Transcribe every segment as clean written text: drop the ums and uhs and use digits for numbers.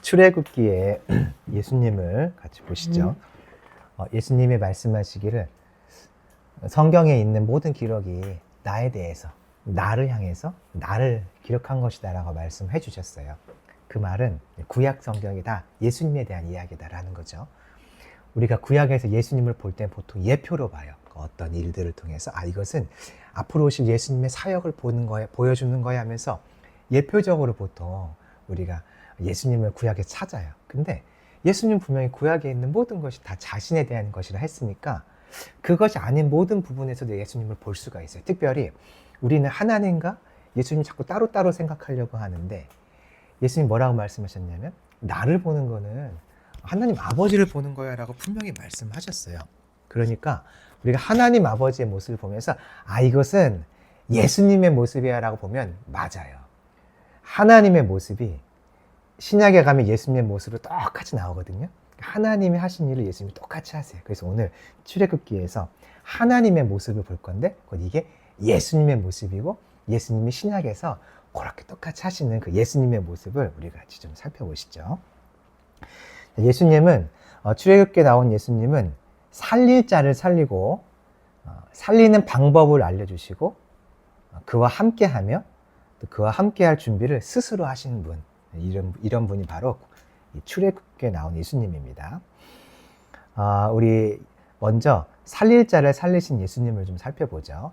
출애굽기에 예수님을 같이 보시죠. 예수님이 말씀하시기를 성경에 있는 모든 기록이 나에 대해서, 나를 향해서 나를 기록한 것이다 라고 말씀해 주셨어요. 그 말은 구약 성경이 다 예수님에 대한 이야기다라는 거죠. 우리가 구약에서 예수님을 볼 때 보통 예표로 봐요. 어떤 일들을 통해서 이것은 앞으로 오실 예수님의 사역을 보는 거야, 보여주는 거야 하면서 예표적으로 보통 우리가 예수님을 구약에 찾아요. 근데 예수님 분명히 구약에 있는 모든 것이 다 자신에 대한 것이라 했으니까 그것이 아닌 모든 부분에서도 예수님을 볼 수가 있어요. 특별히 우리는 하나님과 예수님 자꾸 따로따로 생각하려고 하는데 예수님 뭐라고 말씀하셨냐면 나를 보는 거는 하나님 아버지를 보는 거야 라고 분명히 말씀하셨어요. 그러니까 우리가 하나님 아버지의 모습을 보면서 이것은 예수님의 모습이야 라고 보면 맞아요. 하나님의 모습이 신약에 가면 예수님의 모습으로 똑같이 나오거든요. 하나님이 하신 일을 예수님이 똑같이 하세요. 그래서 오늘 출애굽기에서 하나님의 모습을 볼 건데 이게 예수님의 모습이고 예수님이 신약에서 그렇게 똑같이 하시는 그 예수님의 모습을 우리가 같이 좀 살펴보시죠. 예수님은 출애굽기에 나온 예수님은 살릴 자를 살리고 살리는 방법을 알려주시고 그와 함께하며 또 그와 함께할 준비를 스스로 하시는 분, 이런 분이 바로 출애굽기에 나온 예수님입니다. 우리 먼저 살릴 자를 살리신 예수님을 좀 살펴보죠.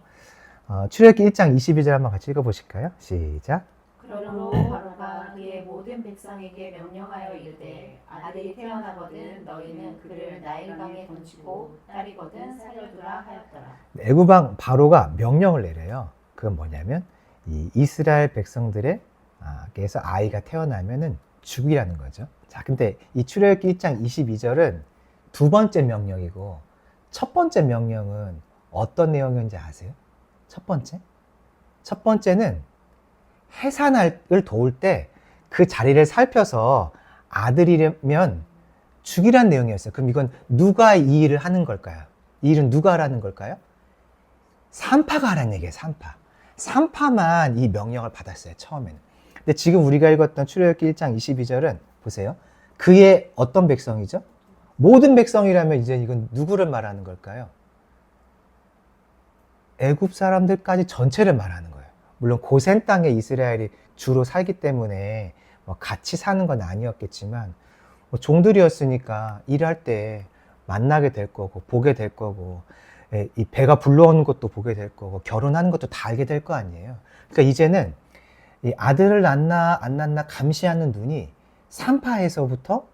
출애굽기 1장 22절 한번 같이 읽어보실까요? 시작. 그러므로 바로가 그의 모든 백성에게 명령하여 이르되 아들이 태어나거든 너희는 그를 나일강에 던지고 딸이거든 살려두라 하였더라. 애굽 왕 바로가 명령을 내려요. 그건 뭐냐면 이 이스라엘 백성들에게서 아이가 태어나면은 죽이라는 거죠. 자, 근데 이 출애굽기 1장 22절은 두 번째 명령이고 첫 번째 명령은 어떤 내용인지 아세요? 첫 번째는 해산을 도울 때 그 자리를 살펴서 아들이면 죽이란 내용이었어요. 그럼 이건 누가 이 일을 하는 걸까요? 이 일은 누가 하라는 걸까요? 산파가 하라는 얘기예요. 산파만 이 명령을 받았어요. 처음에는. 근데 지금 우리가 읽었던 출애굽기 1장 22절은 보세요. 그의 어떤 백성이죠? 모든 백성이라면 이제 이건 누구를 말하는 걸까요? 애굽 사람들까지 전체를 말하는 거예요. 물론 고센 땅에 이스라엘이 주로 살기 때문에 같이 사는 건 아니었겠지만 종들이었으니까 일할 때 만나게 될 거고 보게 될 거고 이 배가 불러오는 것도 보게 될 거고 결혼하는 것도 다 알게 될 거 아니에요. 그러니까 이제는 이 아들을 낳나 안 낳나 감시하는 눈이 산파에서부터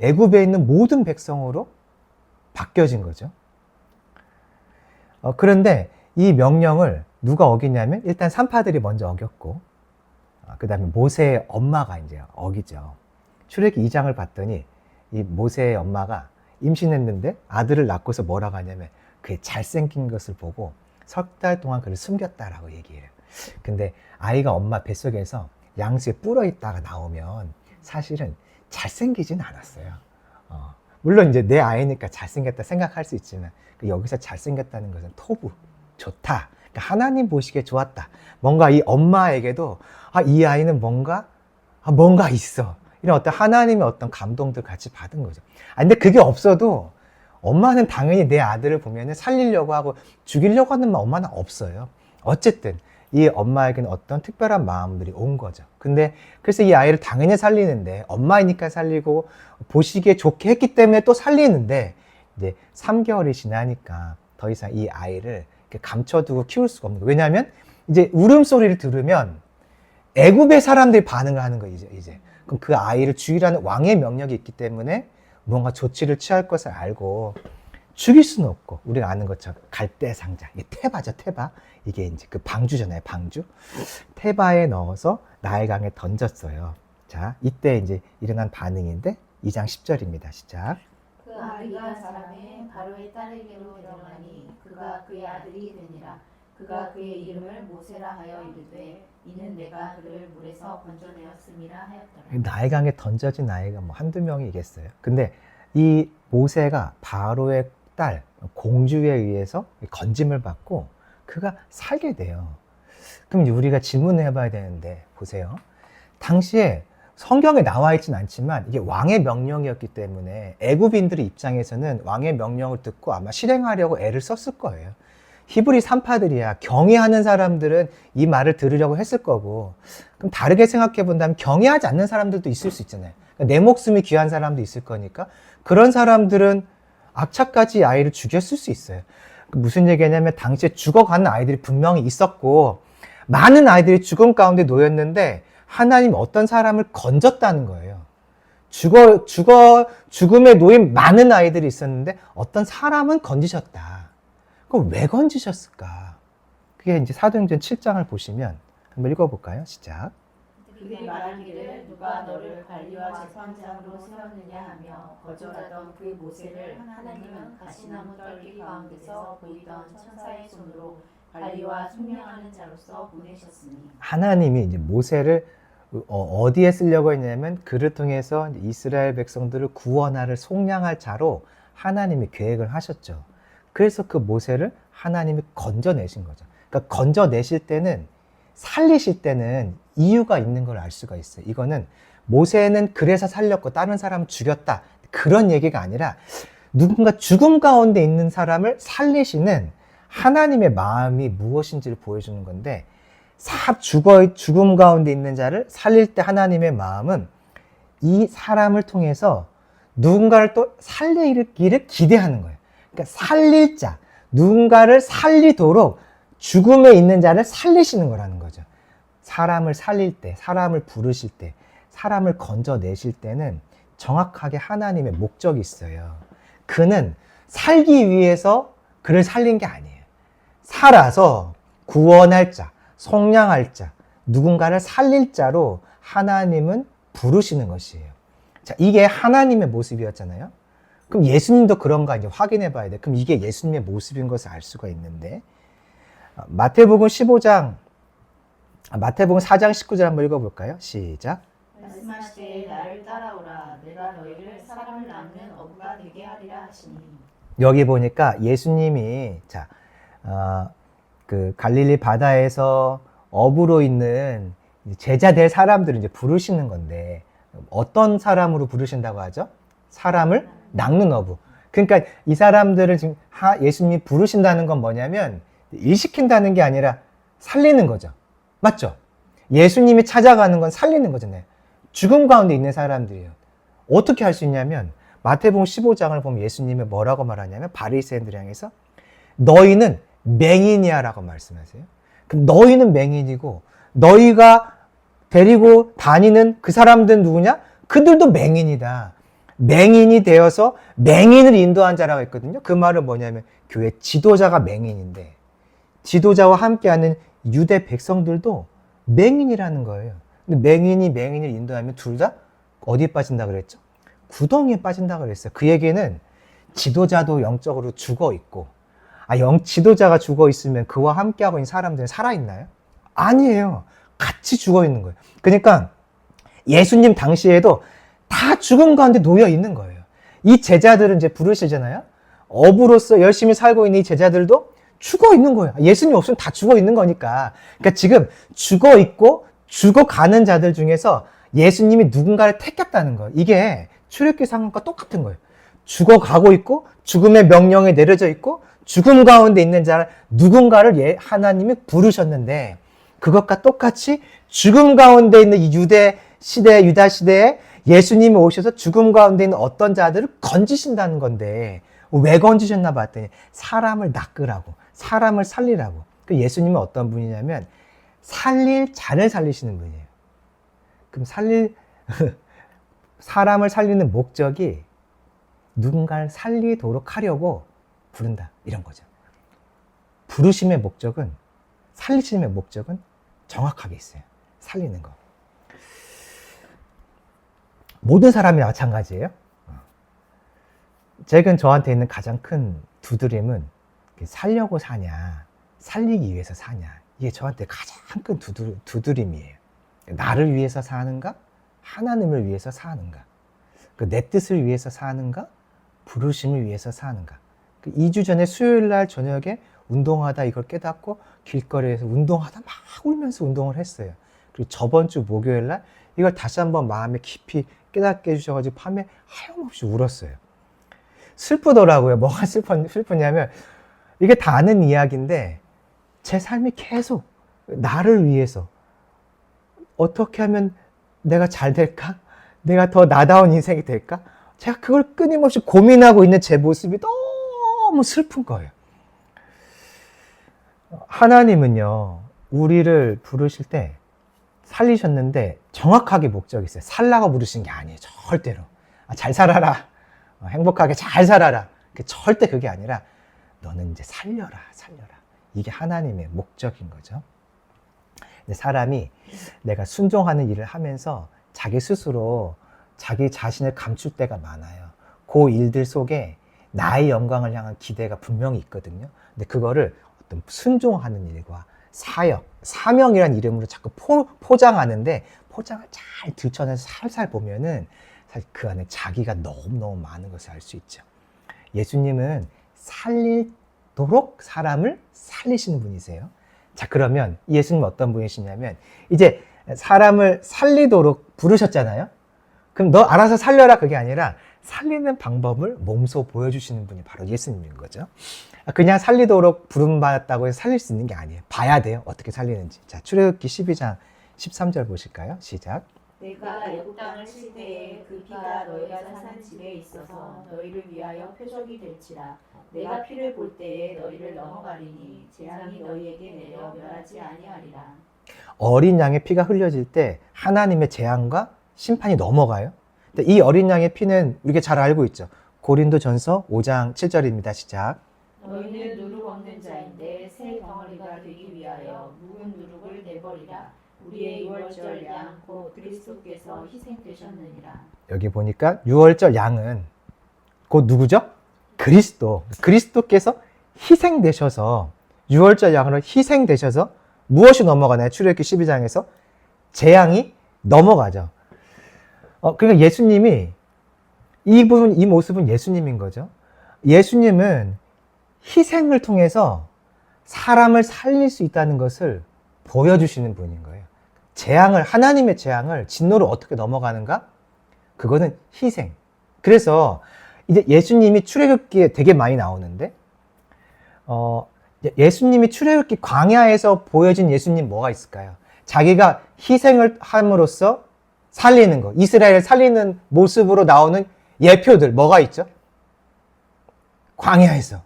애굽에 있는 모든 백성으로 바뀌어진 거죠. 그런데 이 명령을 누가 어기냐면 일단 산파들이 먼저 어겼고 그 다음에 모세의 엄마가 이제 어기죠. 출애굽기 2장을 봤더니 이 모세의 엄마가 임신했는데 아들을 낳고서 뭐라고 하냐면 그의 잘생긴 것을 보고 석 달 동안 그를 숨겼다라고 얘기해요. 근데 아이가 엄마 뱃속에서 양수에 불어 있다가 나오면 사실은 잘생기진 않았어요. 물론 이제 내 아이니까 잘생겼다 생각할 수 있지만 여기서 잘생겼다는 것은 토부, 좋다. 그러니까 하나님 보시기에 좋았다. 뭔가 이 엄마에게도 이 아이는 뭔가 있어. 이런 어떤 하나님의 어떤 감동들 같이 받은 거죠. 근데 그게 없어도 엄마는 당연히 내 아들을 보면 살리려고 하고 죽이려고 하는 마음 엄마는 없어요. 어쨌든 이 엄마에게는 어떤 특별한 마음들이 온 거죠. 근데 그래서 이 아이를 당연히 살리는데 엄마이니까 살리고 보시기에 좋게 했기 때문에 또 살리는데 이제 3개월이 지나니까 더 이상 이 아이를 감춰두고 키울 수가 없는 거예요. 왜냐하면 이제 울음소리를 들으면 애굽의 사람들이 반응을 하는 거예요. 이제 그럼 그 아이를 죽이라는 왕의 명령이 있기 때문에 뭔가 조치를 취할 것을 알고 죽일 수는 없고 우리가 아는 것처럼 갈대상자, 이게 테바죠. 테바. 이게 이제 그 방주잖아요. 방주. 테바에 넣어서 나일강에 던졌어요. 자, 이때 이제 일어난 반응인데 2장 10절입니다. 시작. 그 아비가 사람의 바로의 딸에게로 들어가니 그가 그의 아들이 되니라. 그가 그의 이름을 모세라 하여 이르되 이는 내가 그를 물에서 건져내었음이라 하였더라. 나일강에 던져진 아이가 한두 명이겠어요. 근데 이 모세가 바로의 딸 공주에 의해서 건짐을 받고 그가 살게 돼요. 그럼 우리가 질문을 해봐야 되는데 보세요. 당시에 성경에 나와 있진 않지만 이게 왕의 명령이었기 때문에 애굽인들의 입장에서는 왕의 명령을 듣고 아마 실행하려고 애를 썼을 거예요. 히브리 산파들이야. 경외하는 사람들은 이 말을 들으려고 했을 거고, 그럼 다르게 생각해 본다면 경외하지 않는 사람들도 있을 수 있잖아요. 그러니까 내 목숨이 귀한 사람도 있을 거니까 그런 사람들은 악착같이 아이를 죽였을 수 있어요. 무슨 얘기냐면 당시에 죽어가는 아이들이 분명히 있었고 많은 아이들이 죽음 가운데 놓였는데 하나님이 어떤 사람을 건졌다는 거예요. 죽음에 놓인 많은 아이들이 있었는데 어떤 사람은 건지셨다. 그럼 왜 건지셨을까? 그게 이제 사도행전 7장을 보시면 한번 읽어볼까요? 시작. 그들이 말하기를 누가 너를 관리와 재판장으로 세웠느냐 하며 거절하던 그 모세를 하나님은 가시나무 떨기 가운데서 보이던 천사의 손으로 관리와 숙명하는 자로서 보내셨으니. 하나님이 이제 모세를 어디에 쓰려고 했냐면 그를 통해서 이스라엘 백성들을 구원하를 속량할 자로 하나님이 계획을 하셨죠. 그래서 그 모세를 하나님이 건져내신 거죠. 그러니까 건져내실 때는, 살리실 때는 이유가 있는 걸 알 수가 있어요. 이거는 모세는 그래서 살렸고 다른 사람을 죽였다, 그런 얘기가 아니라 누군가 죽음 가운데 있는 사람을 살리시는 하나님의 마음이 무엇인지를 보여주는 건데, 죽음 가운데 있는 자를 살릴 때 하나님의 마음은 이 사람을 통해서 누군가를 또 살리기를 기대하는 거예요. 그러니까 살릴 자, 누군가를 살리도록 죽음에 있는 자를 살리시는 거라는 거죠. 사람을 살릴 때, 사람을 부르실 때, 사람을 건져내실 때는 정확하게 하나님의 목적이 있어요. 그는 살기 위해서 그를 살린 게 아니에요. 살아서 구원할 자, 속량할 자, 누군가를 살릴 자로 하나님은 부르시는 것이에요. 자, 이게 하나님의 모습이었잖아요. 그럼 예수님도 그런가 이제 확인해 봐야 돼. 그럼 이게 예수님의 모습인 것을 알 수가 있는데, 마태복음 4장 19절 한번 읽어볼까요? 시작. 말씀하시되 나를 따라오라. 내가 너희를 사람을 낳는 어부가 되게 하리라 하시니. 여기 보니까 예수님이 그 갈릴리 바다에서 어부로 있는 제자 될 사람들을 이제 부르시는 건데, 어떤 사람으로 부르신다고 하죠? 사람을 낚는 어부. 그러니까 이 사람들을 지금 예수님이 부르신다는 건 뭐냐면 일시킨다는 게 아니라 살리는 거죠. 맞죠? 예수님이 찾아가는 건 살리는 거잖아요. 죽음 가운데 있는 사람들이에요. 어떻게 할 수 있냐면 마태복음 15장을 보면 예수님이 뭐라고 말하냐면 바리새인들 향해서 너희는 맹인이야 라고 말씀하세요. 그럼 너희는 맹인이고 너희가 데리고 다니는 그 사람들은 누구냐? 그들도 맹인이다. 맹인이 되어서 맹인을 인도한 자라고 했거든요. 그 말은 뭐냐면 교회 지도자가 맹인인데 지도자와 함께하는 유대 백성들도 맹인이라는 거예요. 근데 맹인을 인도하면 둘 다 어디에 빠진다 그랬죠? 구덩이에 빠진다 그랬어요. 그 얘기는 지도자도 영적으로 죽어 있고, 지도자가 죽어 있으면 그와 함께하고 있는 사람들은 살아있나요? 아니에요. 같이 죽어 있는 거예요. 그러니까 예수님 당시에도 다 죽음 가운데 놓여 있는 거예요. 이 제자들은 이제 부르시잖아요. 어부로서 열심히 살고 있는 이 제자들도 죽어 있는 거예요. 예수님 없으면 다 죽어 있는 거니까. 그러니까 지금 죽어 있고 죽어가는 자들 중에서 예수님이 누군가를 택했다는 거예요. 이게 출애굽기 상황과 똑같은 거예요. 죽어가고 있고 죽음의 명령에 내려져 있고 죽음 가운데 있는 자를 누군가를 하나님이 부르셨는데, 그것과 똑같이 죽음 가운데 있는 이 유다 시대에 예수님이 오셔서 죽음 가운데 있는 어떤 자들을 건지신다는 건데, 왜 건지셨나 봤더니 사람을 낚으라고, 사람을 살리라고. 그 예수님은 어떤 분이냐면 살릴 자를 살리시는 분이에요. 그럼 사람을 살리는 목적이 누군가를 살리도록 하려고 부른다, 이런 거죠. 부르심의 목적은, 살리심의 목적은 정확하게 있어요. 살리는 거. 모든 사람이 마찬가지예요. 최근 저한테 있는 가장 큰 두드림은 살려고 사냐, 살리기 위해서 사냐. 이게 저한테 가장 큰 두드림이에요. 나를 위해서 사는가? 하나님을 위해서 사는가? 내 뜻을 위해서 사는가? 부르심을 위해서 사는가? 2주 전에 수요일 날 저녁에 운동하다 이걸 깨닫고 길거리에서 운동하다 막 울면서 운동을 했어요. 그리고 저번 주 목요일 날 이걸 다시 한번 마음에 깊이 깨닫게 해주셔가지고 밤에 하염없이 울었어요. 슬프더라고요. 뭐가 슬프냐면 이게 다 아는 이야기인데 제 삶이 계속 나를 위해서 어떻게 하면 내가 잘 될까? 내가 더 나다운 인생이 될까? 제가 그걸 끊임없이 고민하고 있는 제 모습이 너무 슬픈 거예요. 하나님은요, 우리를 부르실 때 살리셨는데 정확하게 목적이 있어요. 살라고 부르신 게 아니에요. 절대로. 잘 살아라. 행복하게 잘 살아라. 절대 그게 아니라 너는 이제 살려라. 이게 하나님의 목적인 거죠. 근데 사람이 내가 순종하는 일을 하면서 자기 스스로 자기 자신을 감출 때가 많아요. 그 일들 속에 나의 영광을 향한 기대가 분명히 있거든요. 근데 그거를 어떤 순종하는 일과 사역, 사명이라는 이름으로 자꾸 포장하는데 포장을 잘 들춰내서 살살 보면은 사실 그 안에 자기가 너무너무 많은 것을 알 수 있죠. 예수님은 살리도록 사람을 살리시는 분이세요. 자, 그러면 예수님은 어떤 분이시냐면 이제 사람을 살리도록 부르셨잖아요. 그럼 너 알아서 살려라 그게 아니라 살리는 방법을 몸소 보여주시는 분이 바로 예수님인 거죠. 그냥 살리도록 부름받았다고 해서 살릴 수 있는 게 아니에요. 봐야 돼요. 어떻게 살리는지. 자, 출애굽기 12장 13절 보실까요? 시작. 내가 애굽 땅을 칠 때에 그 피가 너희가 사는 집에 있어서 너희를 위하여 표적이 될지라. 내가 피를 볼 때에 너희를 넘어가리니 재앙이 너희에게 내려 멸하지 아니하리라. 어린 양의 피가 흘려질 때 하나님의 재앙과 심판이 넘어가요. 근데 이 어린 양의 피는 우리가 잘 알고 있죠. 고린도전서 5장 7절입니다. 시작. 너희는 누룩 없는 자인데 새 덩어리가 되기 위하여 묵은 누룩을 내버리라. 우리의 유월절 양 곧 그리스도께서 희생되셨느니라. 여기 보니까 유월절 양은 곧 누구죠? 그리스도께서 희생되셔서 유월절 양으로 희생되셔서 무엇이 넘어가나요? 출애굽기 12장에서 재앙이 넘어가죠. 그러니까 예수님이 이 모습은 예수님인 거죠. 예수님은 희생을 통해서 사람을 살릴 수 있다는 것을 보여주시는 분인 거예요. 하나님의 재앙을 진노로 어떻게 넘어가는가? 그거는 희생. 그래서 이제 예수님이 출애굽기에 되게 많이 나오는데, 예수님이 출애굽기 광야에서 보여진 예수님 뭐가 있을까요? 자기가 희생을 함으로써 살리는 거, 이스라엘을 살리는 모습으로 나오는 예표들 뭐가 있죠? 광야에서.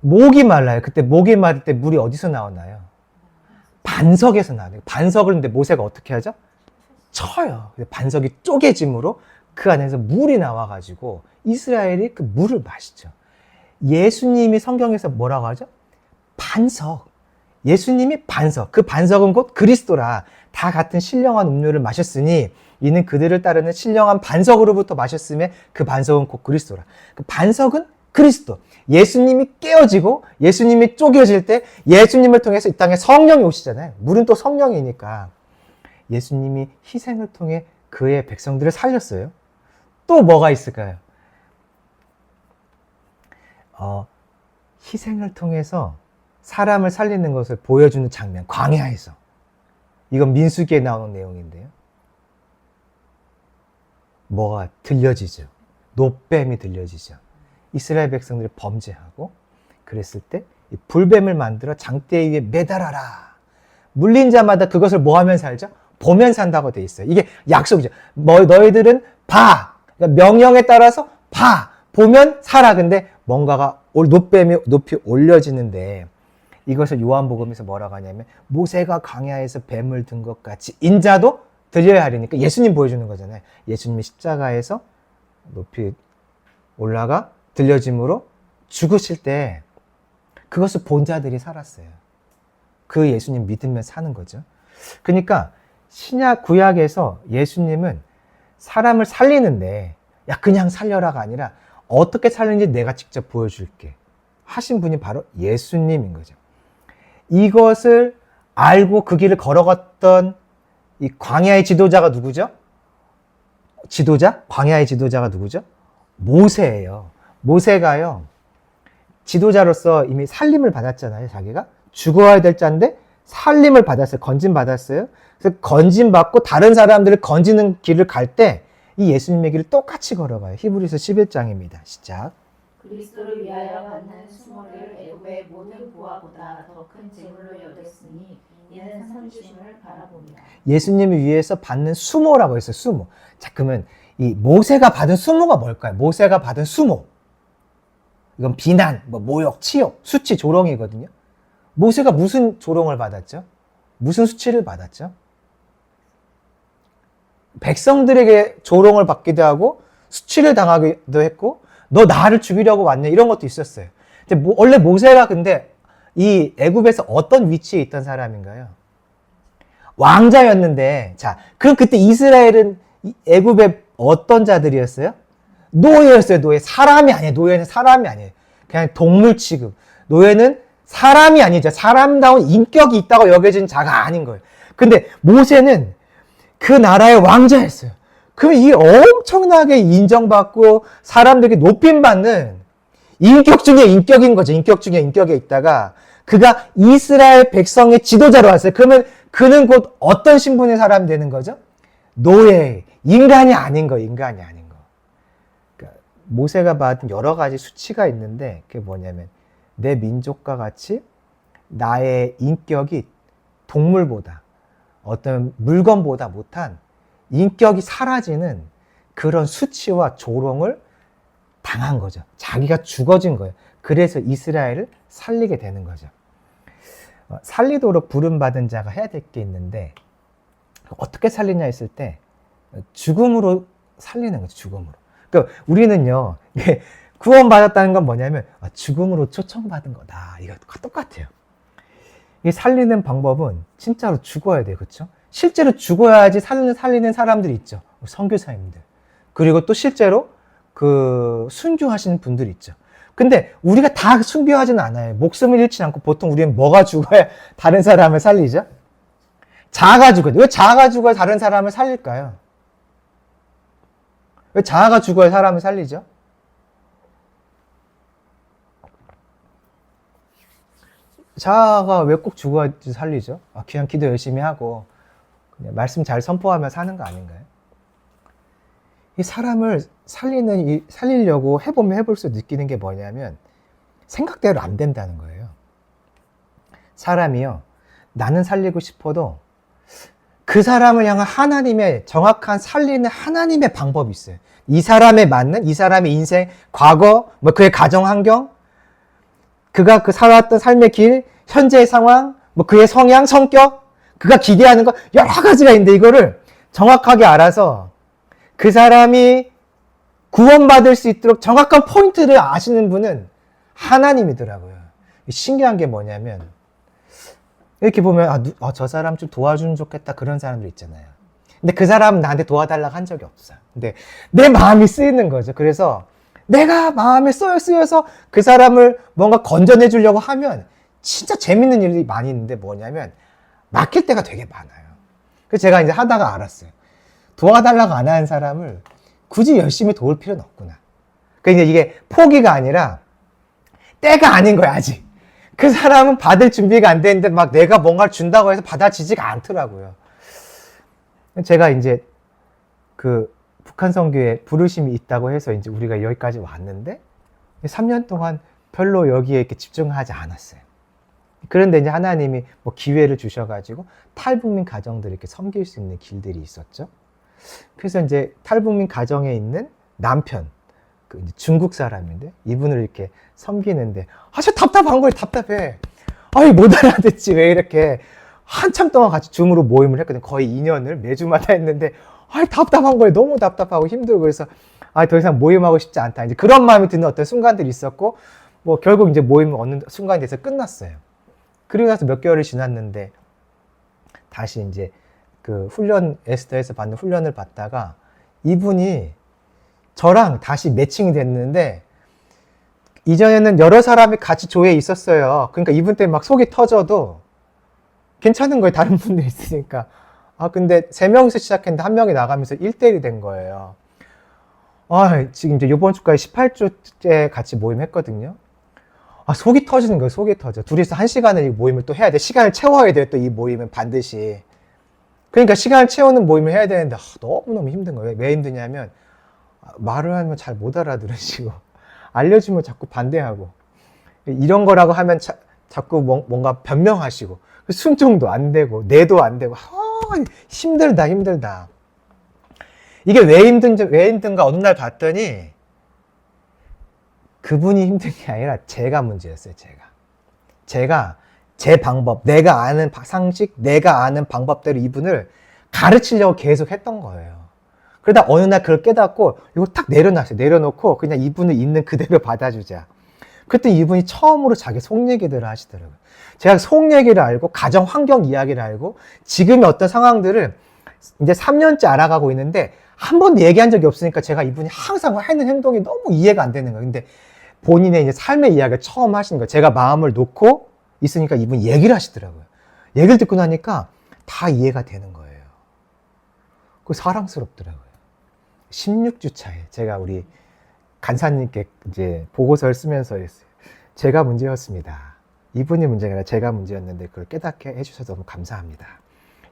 목이 말라요. 그때 목이 마를 때 물이 어디서 나오나요? 반석에서 나와요. 반석을 근데 모세가 어떻게 하죠? 쳐요. 반석이 쪼개짐으로 그 안에서 물이 나와가지고 이스라엘이 그 물을 마시죠. 예수님이 성경에서 뭐라고 하죠? 반석. 예수님이 반석. 그 반석은 곧 그리스도라. 다 같은 신령한 음료를 마셨으니 이는 그들을 따르는 신령한 반석으로부터 마셨음에 그 반석은 곧 그리스도라. 그 반석은 그리스도. 예수님이 깨어지고 예수님이 쪼개질 때 예수님을 통해서 이 땅에 성령이 오시잖아요. 물은 또 성령이니까. 예수님이 희생을 통해 그의 백성들을 살렸어요. 또 뭐가 있을까요? 희생을 통해서 사람을 살리는 것을 보여주는 장면, 광야에서. 이건 민수기에 나오는 내용인데요. 뭐가 들려지죠? 노뱀이 들려지죠. 이스라엘 백성들이 범죄하고 그랬을 때 이 불뱀을 만들어 장대 위에 매달아라. 물린 자마다 그것을 뭐 하면 살죠? 보면 산다고 돼 있어요. 이게 약속이죠. 너희들은 봐. 그러니까 명령에 따라서 봐. 보면 살아. 근데 뭔가가 노뱀이 높이 올려지는데 이것을 요한복음에서 뭐라고 하냐면 모세가 광야에서 뱀을 든 것 같이 인자도 들려야 하리니까 예수님 보여주는 거잖아요. 예수님이 십자가에서 높이 올라가 들려짐으로 죽으실 때 그것을 본 자들이 살았어요. 그 예수님 믿으면 사는 거죠. 그러니까 신약 구약에서 예수님은 사람을 살리는데 야 그냥 살려라가 아니라 어떻게 살리는지 내가 직접 보여줄게 하신 분이 바로 예수님인 거죠. 이것을 알고 그 길을 걸어갔던 이 광야의 지도자가 누구죠? 광야의 지도자가 누구죠? 모세예요. 모세가요, 지도자로서 이미 살림을 받았잖아요. 자기가 죽어야 될 자인데 살림을 받았어요. 건진 받았어요. 그래서 건진 받고 다른 사람들을 건지는 길을 갈 때 이 예수님의 길을 똑같이 걸어가요. 히브리서 11장입니다. 시작. 그리스도를 위하여 받는 수모를 애굽의 모든 부하보다 더 큰 재물로 여겼으니 이는 선주심을 바라봅니다. 예수님을 위해서 받는 수모라고 했어요. 수모. 자, 그러면 이 모세가 받은 수모가 뭘까요? 모세가 받은 수모. 이건 비난, 모욕, 치욕, 수치, 조롱이거든요. 모세가 무슨 조롱을 받았죠? 무슨 수치를 받았죠? 백성들에게 조롱을 받기도 하고 수치를 당하기도 했고 너 나를 죽이려고 왔냐 이런 것도 있었어요. 근데 원래 모세가 근데 이 애굽에서 어떤 위치에 있던 사람인가요? 왕자였는데 자, 그럼 그때 이스라엘은 애굽의 어떤 자들이었어요? 노예였어요. 노예. 사람이 아니에요. 노예는 사람이 아니에요. 그냥 동물 취급. 노예는 사람이 아니죠. 사람다운 인격이 있다고 여겨진 자가 아닌 거예요. 근데 모세는 그 나라의 왕자였어요. 그럼 이 엄청나게 인정받고 사람들에게 높임받는 인격 중에 인격인 거죠. 인격 중에 인격에 있다가 그가 이스라엘 백성의 지도자로 왔어요. 그러면 그는 곧 어떤 신분의 사람이 되는 거죠? 노예, 인간이 아닌 거, 인간이 아닌 거. 그러니까 모세가 받은 여러 가지 수치가 있는데 그게 뭐냐면 내 민족과 같이 나의 인격이 동물보다 어떤 물건보다 못한 인격이 사라지는 그런 수치와 조롱을 당한 거죠. 자기가 죽어진 거예요. 그래서 이스라엘을 살리게 되는 거죠. 살리도록 부름받은 자가 해야 될 게 있는데 어떻게 살리냐 했을 때 죽음으로 살리는 거죠. 죽음으로. 그러니까 우리는요. 구원받았다는 건 뭐냐면 죽음으로 초청받은 거다. 이거 똑같아요. 이 살리는 방법은 진짜로 죽어야 돼요. 그렇죠? 실제로 죽어야지 살리는 사람들이 있죠. 선교사님들. 그리고 또 실제로 그 순교하시는 분들이 있죠. 근데 우리가 다 순교하지는 않아요. 목숨을 잃지 않고 보통 우리는 뭐가 죽어야 다른 사람을 살리죠? 자아가 죽어야 돼. 왜 자아가 죽어야 다른 사람을 살릴까요? 왜 자아가 죽어야 사람을 살리죠? 자아가 왜 꼭 죽어야지 살리죠? 그냥 기도 열심히 하고 그냥 말씀 잘 선포하며 사는 거 아닌가요? 이 사람을 살리려고 해보면 해볼수록 느끼는 게 뭐냐면 생각대로 안 된다는 거예요. 사람이요, 나는 살리고 싶어도 그 사람을 향한 하나님의 정확한 살리는 하나님의 방법이 있어요. 이 사람에 맞는, 이 사람의 인생, 과거, 그의 가정 환경, 그가 그 살아왔던 삶의 길, 현재의 상황, 그의 성향, 성격, 그가 기대하는 것, 여러 가지가 있는데 이거를 정확하게 알아서 그 사람이 구원받을 수 있도록 정확한 포인트를 아시는 분은 하나님이더라고요. 신기한 게 뭐냐면 이렇게 보면 저 사람 좀 도와주면 좋겠다 그런 사람들 있잖아요. 근데 그 사람은 나한테 도와달라고 한 적이 없어요. 근데 내 마음이 쓰이는 거죠. 그래서 내가 마음에 쓰여서 그 사람을 뭔가 건져내 주려고 하면 진짜 재밌는 일이 많이 있는데 뭐냐면 막힐 때가 되게 많아요. 그래서 제가 이제 하다가 알았어요. 도와달라고 안 하는 사람을 굳이 열심히 도울 필요는 없구나. 그러니까 이게 포기가 아니라 때가 아닌 거야, 아직. 그 사람은 받을 준비가 안 되는데 막 내가 뭔가를 준다고 해서 받아지지가 않더라고요. 제가 이제 그 북한 선교에 부르심이 있다고 해서 이제 우리가 여기까지 왔는데 3년 동안 별로 여기에 이렇게 집중하지 않았어요. 그런데 이제 하나님이 기회를 주셔가지고 탈북민 가정들을 이렇게 섬길 수 있는 길들이 있었죠. 그래서 이제 탈북민 가정에 있는 남편, 이제 중국 사람인데 이분을 이렇게 섬기는데 저 답답한 거예요. 답답해. 못 알아듣지 왜 이렇게 한참 동안 같이 줌으로 모임을 했거든요. 거의 2년을 매주마다 했는데 답답한 거예요. 너무 답답하고 힘들고 그래서 더 이상 모임하고 싶지 않다. 이제 그런 마음이 드는 어떤 순간들이 있었고 결국 이제 모임을 얻는 순간이 돼서 끝났어요. 그리고 나서 몇 개월이 지났는데 다시 이제 그 훈련 에스더에서 받는 훈련을 받다가 이분이 저랑 다시 매칭이 됐는데 이전에는 여러 사람이 같이 조에 있었어요. 그러니까 이분 때문에 막 속이 터져도 괜찮은 거예요. 다른 분들이 있으니까. 근데 3명이서 시작했는데 1명이 나가면서 1대1이 된 거예요. 지금 이제 이번 주까지 18주째 같이 모임했거든요. 속이 터지는 거예요. 속이 터져. 둘이서 1시간을 이 모임을 또 해야 돼. 시간을 채워야 돼요. 또 이 모임은 반드시. 그러니까 시간을 채우는 모임을 해야 되는데 너무너무 힘든 거예요. 왜 힘드냐면 말을 하면 잘 못 알아들으시고 알려주면 자꾸 반대하고 이런 거라고 하면 자꾸 뭔가 변명하시고 순종도 안 되고 내도 안 되고 힘들다. 이게 왜 힘든가 어느 날 봤더니 그분이 힘든 게 아니라 제가 문제였어요. 제가 제 방법, 내가 아는 상식, 내가 아는 방법대로 이분을 가르치려고 계속 했던 거예요. 그러다 어느 날 그걸 깨닫고 이거 딱 내려놨어요. 내려놓고 그냥 이분을 있는 그대로 받아주자. 그때 이분이 처음으로 자기 속 얘기들을 하시더라고요. 제가 속 얘기를 알고 가정 환경 이야기를 알고 지금의 어떤 상황들을 이제 3년째 알아가고 있는데 한 번도 얘기한 적이 없으니까 제가 이분이 항상 하는 행동이 너무 이해가 안 되는 거예요. 근데 본인의 이제 삶의 이야기를 처음 하시는 거예요. 제가 마음을 놓고 있으니까 이분이 얘기를 하시더라고요. 얘기를 듣고 나니까 다 이해가 되는 거예요. 그 사랑스럽더라고요. 16주 차에 제가 우리 간사님께 이제 보고서를 쓰면서 했어요. 제가 문제였습니다. 이분이 문제가 아니라 제가 문제였는데 그걸 깨닫게 해주셔서 너무 감사합니다.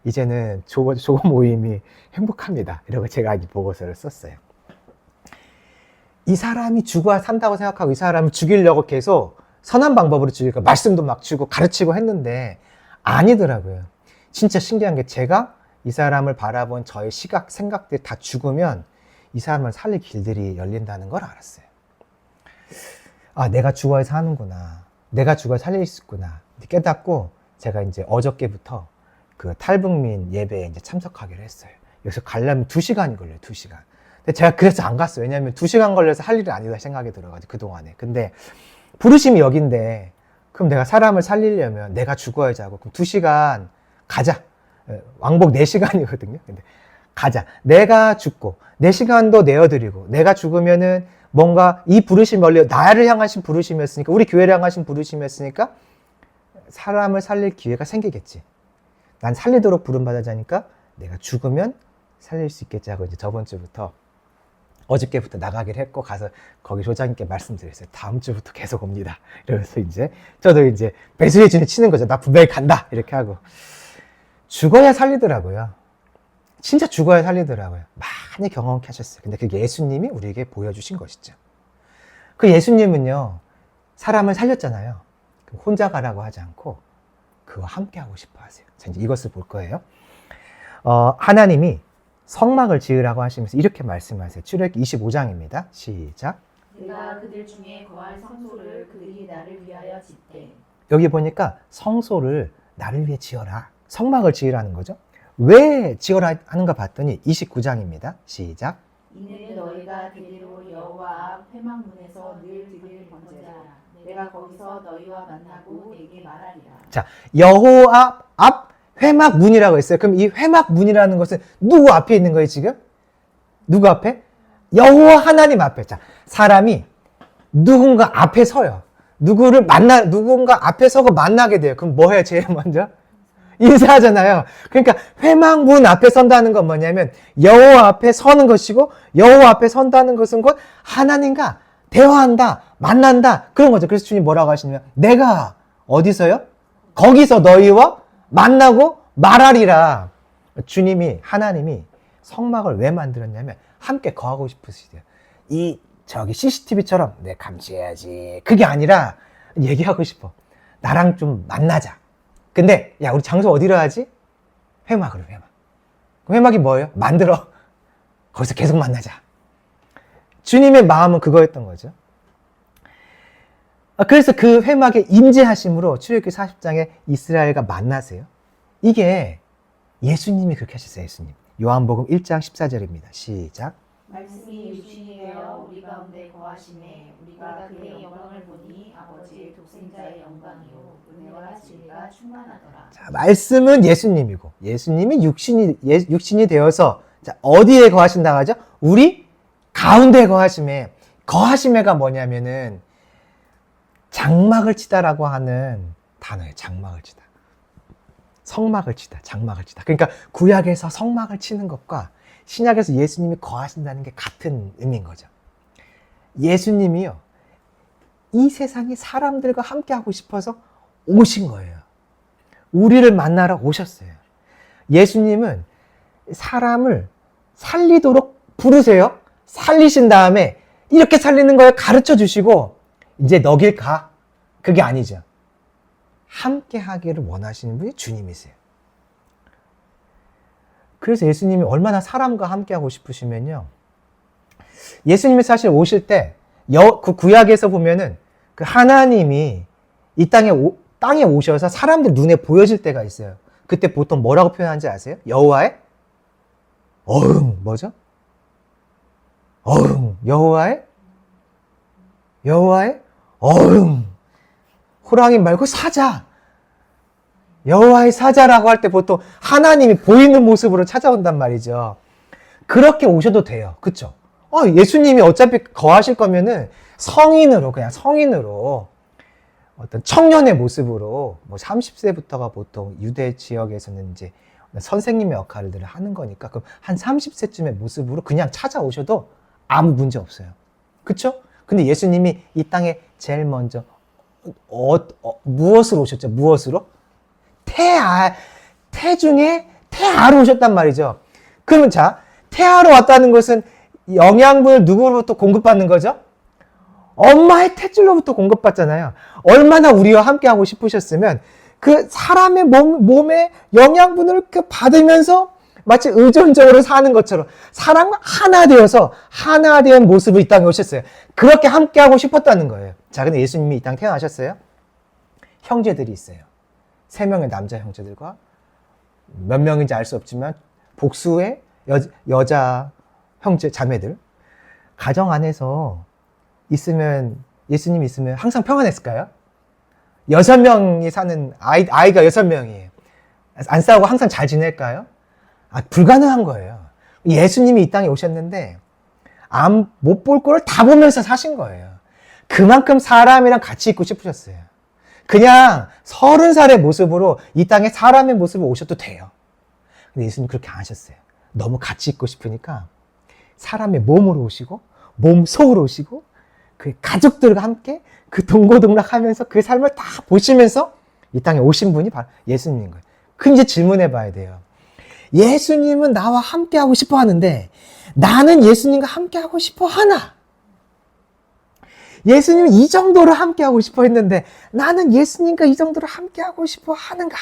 이제는 조고 모임이 행복합니다. 이러고 제가 이 보고서를 썼어요. 이 사람이 죽어야 산다고 생각하고 이 사람을 죽이려고 계속 선한 방법으로 죽이고 말씀도 막 주고 가르치고 했는데 아니더라고요. 진짜 신기한 게 제가 이 사람을 바라본 저의 시각, 생각들이 다 죽으면 이 사람을 살릴 길들이 열린다는 걸 알았어요. 내가 죽어야 사는구나. 내가 죽어야 살릴 수 있구나. 깨닫고 제가 이제 어저께부터 그 탈북민 예배에 이제 참석하기로 했어요. 여기서 가려면 2시간이 걸려요. 2시간. 근데 제가 그래서 안 갔어요. 왜냐하면 2시간 걸려서 할 일이 아니다 생각이 들어가지고 그동안에. 근데 부르심이 여긴데 그럼 내가 사람을 살리려면 내가 죽어야지 하고 그럼 2시간 가자. 왕복 4시간이거든요. 근데 가자. 내가 죽고 내 시간도 내어드리고 내가 죽으면은 뭔가 이 부르심 원래 나를 향하신 부르심이었으니까 우리 교회를 향하신 부르심이었으니까 사람을 살릴 기회가 생기겠지. 난 살리도록 부름받아자니까 내가 죽으면 살릴 수 있겠지 하고 이제 저번 주부터 어저께부터 나가기로 했고 가서 거기 조장님께 말씀드렸어요. 다음 주부터 계속 옵니다. 이러면서 이제 저도 이제 배수의 진을 치는 거죠. 나 분명히 간다. 이렇게 하고 죽어야 살리더라고요. 진짜 죽어야 살리더라고요. 많이 경험케 하셨어요. 근데 그게 예수님이 우리에게 보여주신 것이죠. 그 예수님은요, 사람을 살렸잖아요. 혼자 가라고 하지 않고 그와 함께 하고 싶어 하세요. 자, 이제 이것을 볼 거예요. 하나님이 성막을 지으라고 하시면서 이렇게 말씀하세요. 출애굽기 25장입니다. 시작. 내가 그들 중에 거할 성소를 그들이 나를 위하여 짓되. 여기 보니까 성소를 나를 위해 지어라. 성막을 지으라는 거죠. 왜 지어라 하는가 봤더니 29장입니다. 시작. 이는 너희가 대대로 여호와 앞 회막문에서 늘 드릴 번제라. 내가 거기서 너희와 만나고 내게 말하리라. 자, 여호와 앞 회막 문이라고 했어요. 그럼 이 회막 문이라는 것은 누구 앞에 있는 거예요, 지금? 누구 앞에? 여호와 하나님 앞에. 자, 사람이 누군가 앞에 서요. 누군가 앞에 서고 만나게 돼요. 그럼 뭐 해요, 제일 먼저? 인사하잖아요. 그러니까 회막 문 앞에 선다는 건 뭐냐면 여호와 앞에 서는 것이고 여호와 앞에 선다는 것은 곧 하나님과 대화한다, 만난다 그런 거죠. 그래서 주님 뭐라고 하시냐면 내가 어디서요? 거기서 너희와 만나고 말하리라. 주님이 하나님이 성막을 왜 만들었냐면 함께 거하고 싶으시대요. 저기 CCTV처럼 내 감시해야지 그게 아니라 얘기하고 싶어. 나랑 좀 만나자. 근데 야 우리 장소 어디로 하지? 회막으로. 회막. 그럼 회막이 뭐예요? 만들어. 거기서 계속 만나자. 주님의 마음은 그거였던 거죠. 그래서 그 회막에 임재하심으로 출애굽기 40장에 이스라엘과 만나세요. 이게 예수님이 그렇게 하셨어요. 예수님. 요한복음 1장 14절입니다. 시작. 말씀이 육신이 되어 우리 가운데 거하심에 우리가 그의 영광을 보니 아버지의 독생자의 영광이요 은혜와 진리가 충만하더라. 자, 말씀은 예수님이고 예수님이 육신이 되어서 자, 어디에 거하신다고 하죠? 우리 가운데 거하심에. 거하심에가 뭐냐면은 장막을 치다라고 하는 단어예요. 장막을 치다. 성막을 치다. 장막을 치다. 그러니까 구약에서 성막을 치는 것과 신약에서 예수님이 거하신다는 게 같은 의미인 거죠. 예수님이요. 이 세상에 사람들과 함께 하고 싶어서 오신 거예요. 우리를 만나러 오셨어요. 예수님은 사람을 살리도록 부르세요. 살리신 다음에 이렇게 살리는 걸 가르쳐 주시고 이제 너 길 가. 그게 아니죠. 함께 하기를 원하시는 분이 주님이세요. 그래서 예수님이 얼마나 사람과 함께 하고 싶으시면요. 예수님이 사실 오실 때 그 구약에서 보면은 그 하나님이 이 땅에 오셔서 사람들 눈에 보여질 때가 있어요. 그때 보통 뭐라고 표현하는지 아세요? 여호와의 뭐죠? 여호와의 호랑이 말고 사자. 여호와의 사자라고 할 때 보통 하나님이 보이는 모습으로 찾아온단 말이죠. 그렇게 오셔도 돼요. 그쵸? 예수님이 어차피 거하실 거면은 그냥 성인으로 어떤 청년의 모습으로 30세부터가 보통 유대 지역에서는 이제 선생님의 역할들을 하는 거니까 그럼 한 30세쯤의 모습으로 그냥 찾아오셔도 아무 문제 없어요. 그쵸? 근데 예수님이 이 땅에 제일 먼저 무엇으로 오셨죠? 무엇으로? 태중에 태아로 오셨단 말이죠. 그러면 태아로 왔다는 것은 영양분을 누구로부터 공급받는 거죠? 엄마의 탯줄로부터 공급받잖아요. 얼마나 우리와 함께하고 싶으셨으면 그 사람의 몸에 영양분을 받으면서 마치 의존적으로 사는 것처럼 사람과 하나 되어서 하나 된 모습으로 이 땅에 오셨어요. 그렇게 함께하고 싶었다는 거예요. 자, 근데 예수님이 이 땅에 태어나셨어요. 형제들이 있어요. 3명의 남자 형제들과 몇 명인지 알 수 없지만 복수의 여자 형제, 자매들. 가정 안에서 예수님이 있으면 항상 평안했을까요? 6명이 사는 아이가 6명이에요. 안 싸우고 항상 잘 지낼까요? 불가능한 거예요. 예수님이 이 땅에 오셨는데 못 볼 걸 다 보면서 사신 거예요. 그만큼 사람이랑 같이 있고 싶으셨어요. 그냥 30살의 모습으로 이 땅에 사람의 모습으로 오셔도 돼요. 근데 예수님 그렇게 안 하셨어요. 너무 같이 있고 싶으니까 사람의 몸으로 오시고 몸 속으로 오시고 그 가족들과 함께 그 동고동락하면서 그 삶을 다 보시면서 이 땅에 오신 분이 바로 예수님인 거예요. 그 이제 질문해 봐야 돼요. 예수님은 나와 함께 하고 싶어 하는데 나는 예수님과 함께 하고 싶어 하나? 예수님은 이 정도로 함께 하고 싶어 했는데 나는 예수님과 이 정도로 함께 하고 싶어 하는가?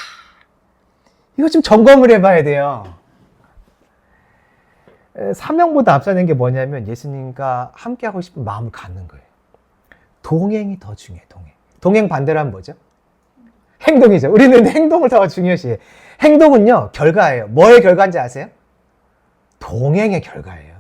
이거 좀 점검을 해 봐야 돼요. 사명보다 앞서는 게 뭐냐면 예수님과 함께 하고 싶은 마음을 갖는 거예요. 동행이 더 중요해요. 동행 반대로 하면 뭐죠? 행동이죠. 우리는 행동을 더 중요시해요. 행동은요, 결과예요. 뭐의 결과인지 아세요? 동행의 결과예요.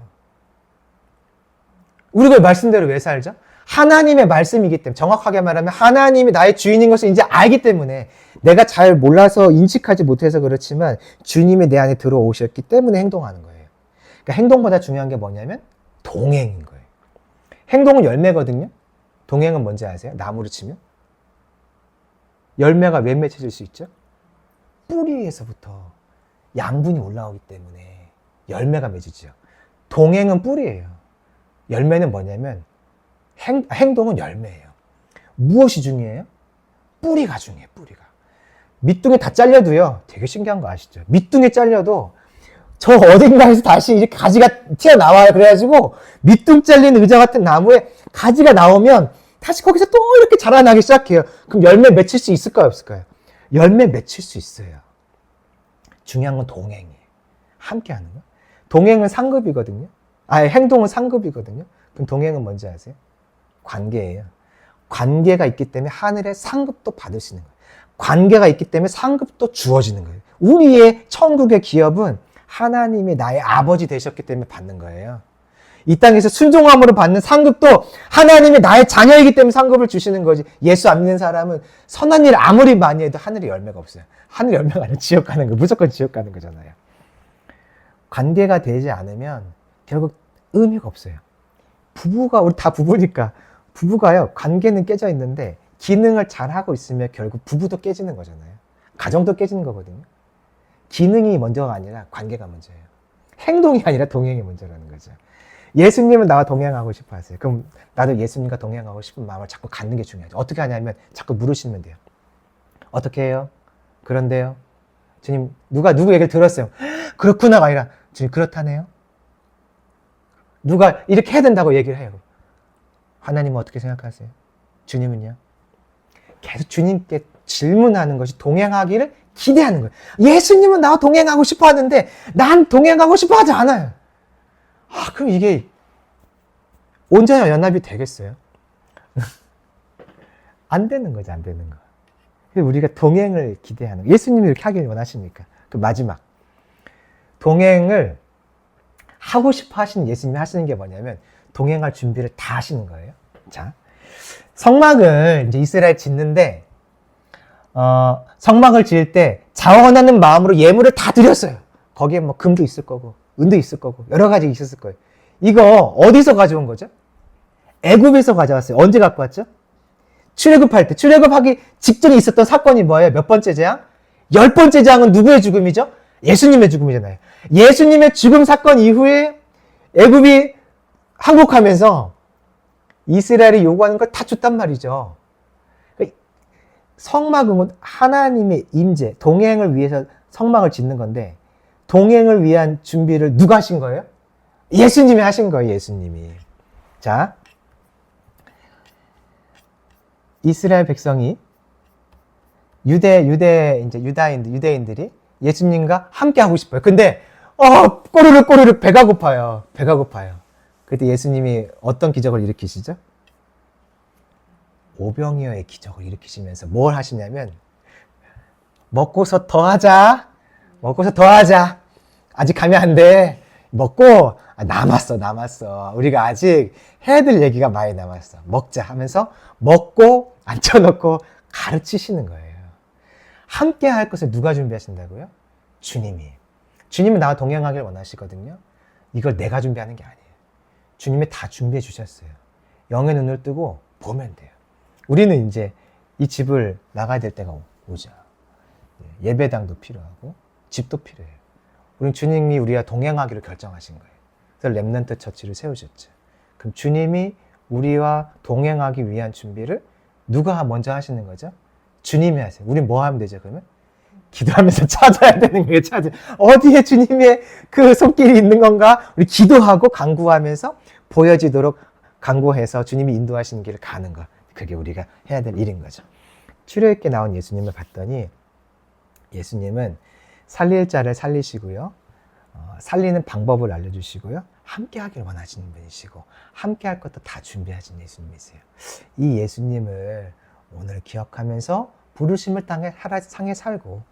우리가 말씀대로 왜 살죠? 하나님의 말씀이기 때문에, 정확하게 말하면 하나님이 나의 주인인 것을 이제 알기 때문에 내가 잘 몰라서 인식하지 못해서 그렇지만 주님이 내 안에 들어오셨기 때문에 행동하는 거예요. 그러니까 행동보다 중요한 게 뭐냐면 동행인 거예요. 행동은 열매거든요. 동행은 뭔지 아세요? 나무로 치면? 열매가 왜 맺혀질 수 있죠? 뿌리에서부터 양분이 올라오기 때문에 열매가 맺어지죠. 동행은 뿌리예요. 열매는 뭐냐면 행동은 열매예요. 무엇이 중요해요? 뿌리가 중요해요. 뿌리가. 밑둥에 다 잘려도요. 되게 신기한 거 아시죠? 밑둥에 잘려도 저 어딘가에서 다시 이렇게 가지가 튀어나와요. 그래가지고 밑둥 잘린 의자 같은 나무에 가지가 나오면 다시 거기서 또 이렇게 자라나기 시작해요. 그럼 열매 맺힐 수 있을까요? 없을까요? 열매 맺힐 수 있어요. 중요한 건 동행이에요. 함께 하는 거. 동행은 상급이거든요. 행동은 상급이거든요. 그럼 동행은 뭔지 아세요? 관계예요. 관계가 있기 때문에 하늘의 상급도 받을 수 있는 거예요. 관계가 있기 때문에 상급도 주어지는 거예요. 우리의 천국의 기업은 하나님이 나의 아버지 되셨기 때문에 받는 거예요. 이 땅에서 순종함으로 받는 상급도 하나님이 나의 자녀이기 때문에 상급을 주시는 거지. 예수 안 믿는 사람은 선한 일 아무리 많이 해도 하늘에 열매가 없어요. 하늘 열매가 아니라 지옥 가는 거, 무조건 지옥 가는 거잖아요. 관계가 되지 않으면 결국 의미가 없어요. 우리 다 부부니까 부부가요, 관계는 깨져 있는데 기능을 잘 하고 있으면 결국 부부도 깨지는 거잖아요. 가정도 깨지는 거거든요. 기능이 먼저가 아니라 관계가 먼저예요. 행동이 아니라 동행이 먼저라는 거죠. 예수님은 나와 동행하고 싶어 하세요. 그럼 나도 예수님과 동행하고 싶은 마음을 자꾸 갖는 게 중요하죠. 어떻게 하냐면 자꾸 물으시면 돼요. 어떻게 해요? 그런데요? 주님, 누구 얘기를 들었어요. 그렇구나가 아니라, 주님, 그렇다네요? 누가 이렇게 해야 된다고 얘기를 해요. 하나님은 어떻게 생각하세요? 주님은요? 계속 주님께 질문하는 것이 동행하기를 기대하는 거예요. 예수님은 나와 동행하고 싶어 하는데, 난 동행하고 싶어 하지 않아요. 그럼 이게 온전한 연합이 되겠어요? 안 되는 거죠, 안 되는 거. 우리가 동행을 기대하는 거. 예수님이 이렇게 하길 원하십니까? 그 마지막. 동행을 하고 싶어 하시는 예수님이 하시는 게 뭐냐면, 동행할 준비를 다 하시는 거예요. 자, 성막을 이제 이스라엘 짓는데, 성막을 지을 때 자원하는 마음으로 예물을 다 드렸어요. 거기에 뭐 금도 있을 거고, 은도 있을 거고, 여러 가지 있었을 거예요. 이거 어디서 가져온 거죠? 애굽에서 가져왔어요. 언제 갖고 왔죠? 출애굽할 때. 출애굽하기 직전에 있었던 사건이 뭐예요? 몇 번째 재앙? 10번째 재앙은 누구의 죽음이죠? 예수님의 죽음이잖아요. 예수님의 죽음 사건 이후에 애굽이 항복하면서 이스라엘이 요구하는 걸 다 줬단 말이죠. 성막은 하나님의 임재, 동행을 위해서 성막을 짓는 건데, 동행을 위한 준비를 누가 하신 거예요? 예수님이 하신 거예요, 예수님이. 자, 이스라엘 백성이 유대인들이 예수님과 함께 하고 싶어요. 근데 꼬르륵 배가 고파요. 그때 예수님이 어떤 기적을 일으키시죠? 오병이어의 기적을 일으키시면서 뭘 하시냐면, 먹고서 더 하자. 아직 가면 안 돼. 먹고 남았어. 우리가 아직 해야 될 얘기가 많이 남았어. 먹자 하면서 먹고 앉혀놓고 가르치시는 거예요. 함께 할 것을 누가 준비하신다고요? 주님이. 주님은 나와 동행하길 원하시거든요. 이걸 내가 준비하는 게 아니에요. 주님이 다 준비해 주셨어요. 영의 눈을 뜨고 보면 돼요. 우리는 이제 이 집을 나가야 될 때가 오죠. 예배당도 필요하고 집도 필요해요. 우리는 주님이 우리와 동행하기로 결정하신 거예요. 그래서 렘넌트 처치를 세우셨죠. 그럼 주님이 우리와 동행하기 위한 준비를 누가 먼저 하시는 거죠? 주님이 하세요. 우린 뭐 하면 되죠, 그러면? 기도하면서 찾아야 되는 거예요, 어디에 주님의 그 손길이 있는 건가? 우리 기도하고 간구하면서 보여지도록 간구해서 주님이 인도하시는 길을 가는 거. 그게 우리가 해야 될 일인 거죠. 출애굽기에 나온 예수님을 봤더니 예수님은 살릴 자를 살리시고요. 살리는 방법을 알려주시고요. 함께 하길 원하시는 분이시고 함께 할 것도 다 준비하신 예수님이세요. 이 예수님을 오늘 기억하면서 부르심을 상에 살고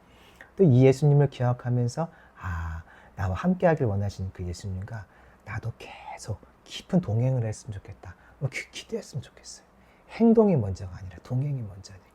또 이 예수님을 기억하면서 나와 함께 하길 원하시는 그 예수님과 나도 계속 깊은 동행을 했으면 좋겠다. 기도했으면 좋겠어요. 행동이 먼저가 아니라 동행이 먼저예요.